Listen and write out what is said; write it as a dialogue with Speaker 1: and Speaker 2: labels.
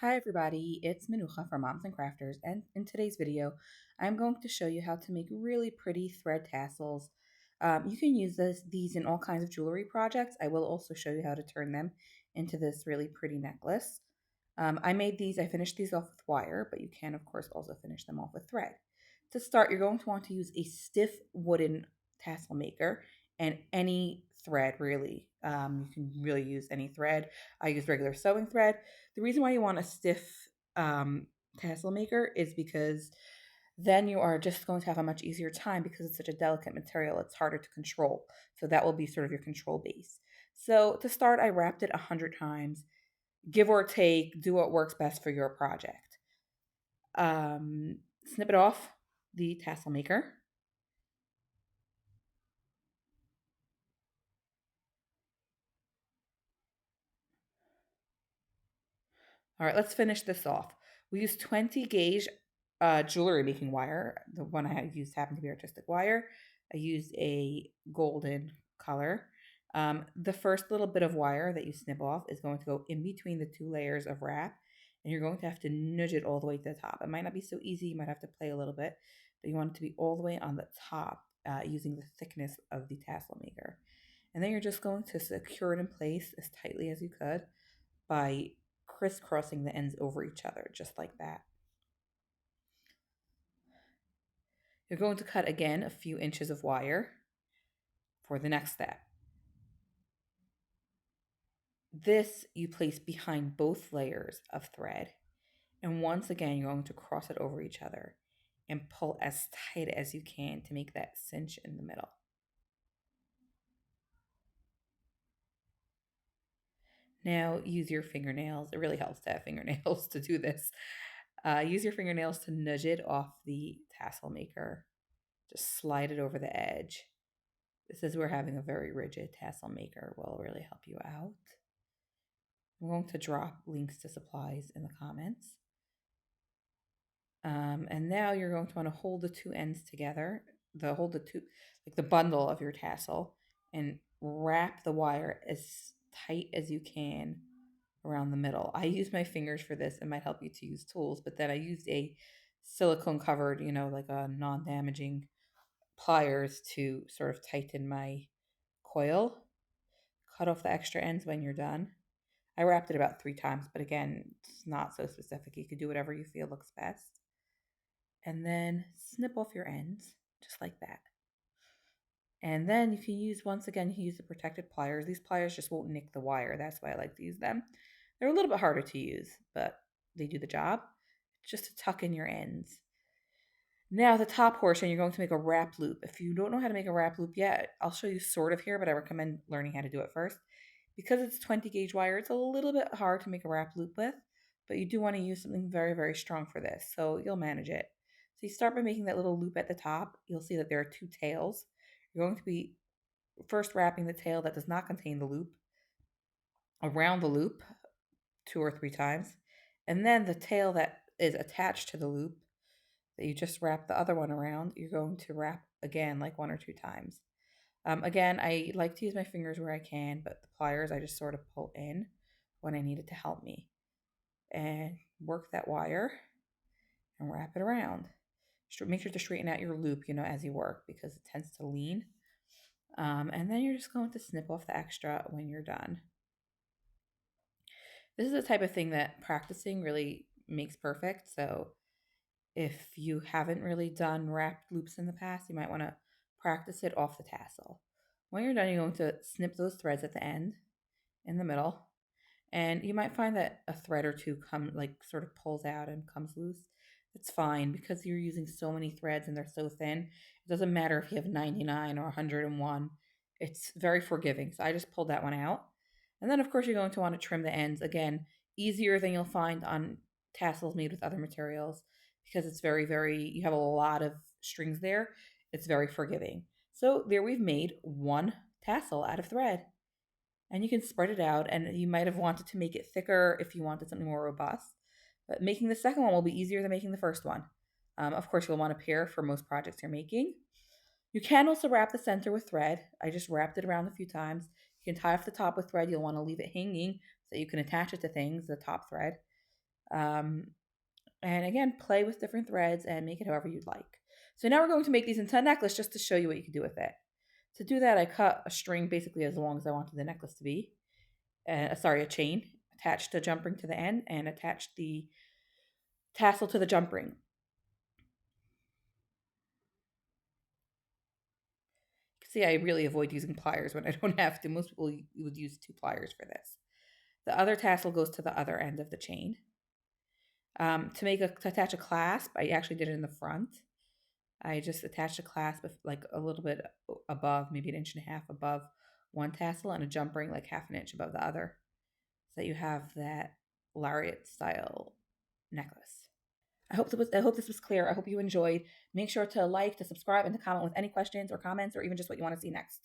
Speaker 1: Hi everybody, it's Manucha from Moms and Crafters, and in today's video I'm going to show you how to make really pretty thread tassels. You can use these in all kinds of jewelry projects. I will also show you how to turn them into this really pretty necklace. I finished these off with wire, but you can of course also finish them off with thread. To start, you're going to want to use a stiff wooden tassel maker and any thread really. You can really use any thread. I use regular sewing thread. The reason why you want a stiff um, tassel maker is because then you are just going to have a much easier time because it's such a delicate material. It's harder to control. So that will be sort of your control base. So to start, I wrapped it 100 times, give or take, do what works best for your project. Snip it off the tassel maker. All right, let's finish this off. We use 20 gauge jewelry making wire. The one I used happened to be artistic wire. I used a golden color. The first little bit of wire that you snip off is going to go in between the two layers of wrap, and you're going to have to nudge it all the way to the top. It might not be so easy. You might have to play a little bit, but you want it to be all the way on the top using the thickness of the tassel maker. And then you're just going to secure it in place as tightly as you could by crisscrossing the ends over each other, just like that. You're going to cut again a few inches of wire for the next step. This you place behind both layers of thread, and once again, you're going to cross it over each other and pull as tight as you can to make that cinch in the middle. Now use your fingernails. It really helps to have fingernails to do this. Use your fingernails to nudge it off the tassel maker. Just slide it over the edge. This is where having a very rigid tassel maker will really help you out. I'm going to drop links to supplies in the comments. And now you're going to want to hold the two ends together, like the bundle of your tassel, and wrap the wire as tight as you can around the middle. I use my fingers for this. It might help you to use tools, but then I used a silicone covered, like a non-damaging pliers to sort of tighten my coil. Cut off the extra ends when you're done. I wrapped it about 3 times, but again, it's not so specific. You could do whatever you feel looks best. And then snip off your ends, just like that. And then you can use, once again, you can use the protected pliers. These pliers just won't nick the wire. That's why I like to use them. They're a little bit harder to use, but they do the job. Just to tuck in your ends. Now the top portion, you're going to make a wrap loop. If you don't know how to make a wrap loop yet, I'll show you sort of here, but I recommend learning how to do it first. Because it's 20 gauge wire, it's a little bit hard to make a wrap loop with, but you do want to use something very, very strong for this, so you'll manage it. So you start by making that little loop at the top. You'll see that there are two tails. You're going to be first wrapping the tail that does not contain the loop around the loop 2 or 3 times, and then the tail that is attached to the loop that you just wrap the other one around, you're going to wrap again like 1 or 2 times. Again, I like to use my fingers where I can, but the pliers I just sort of pull in when I need it to help me. And work that wire and wrap it around. Make sure to straighten out your loop, as you work because it tends to lean. And then you're just going to snip off the extra when you're done. This is the type of thing that practicing really makes perfect. So if you haven't really done wrapped loops in the past, you might want to practice it off the tassel. When you're done, you're going to snip those threads at the end, in the middle, and you might find that a thread or two sort of pulls out and comes loose. That's fine because you're using so many threads and they're so thin. It doesn't matter if you have 99 or 101. It's very forgiving. So I just pulled that one out. And then of course you're going to want to trim the ends. Again, easier than you'll find on tassels made with other materials because it's very, very, you have a lot of strings there. It's very forgiving. So there we've made one tassel out of thread, and you can spread it out, and you might have wanted to make it thicker if you wanted something more robust, but making the second one will be easier than making the first one. Of course, you'll want a pair for most projects you're making. You can also wrap the center with thread. I just wrapped it around a few times. You can tie off the top with thread. You'll want to leave it hanging so you can attach it to things, the top thread. Um, and again, play with different threads and make it however you'd like. So now we're going to make these into a necklace just to show you what you can do with it. To do that, I cut a string basically as long as I wanted the necklace to be. Sorry, a chain. Attached the jump ring to the end and attached the tassel to the jump ring. See, I really avoid using pliers when I don't have to. Most people would use two pliers for this. The other tassel goes to the other end of the chain. To attach a clasp, I actually did it in the front. I just attached a clasp like a little bit above, maybe an inch and a half above one tassel, and a jump ring like half an inch above the other, so that you have that lariat style necklace. I hope this was clear. I hope you enjoyed. Make sure to like, to subscribe, and to comment with any questions or comments, or even just what you want to see next.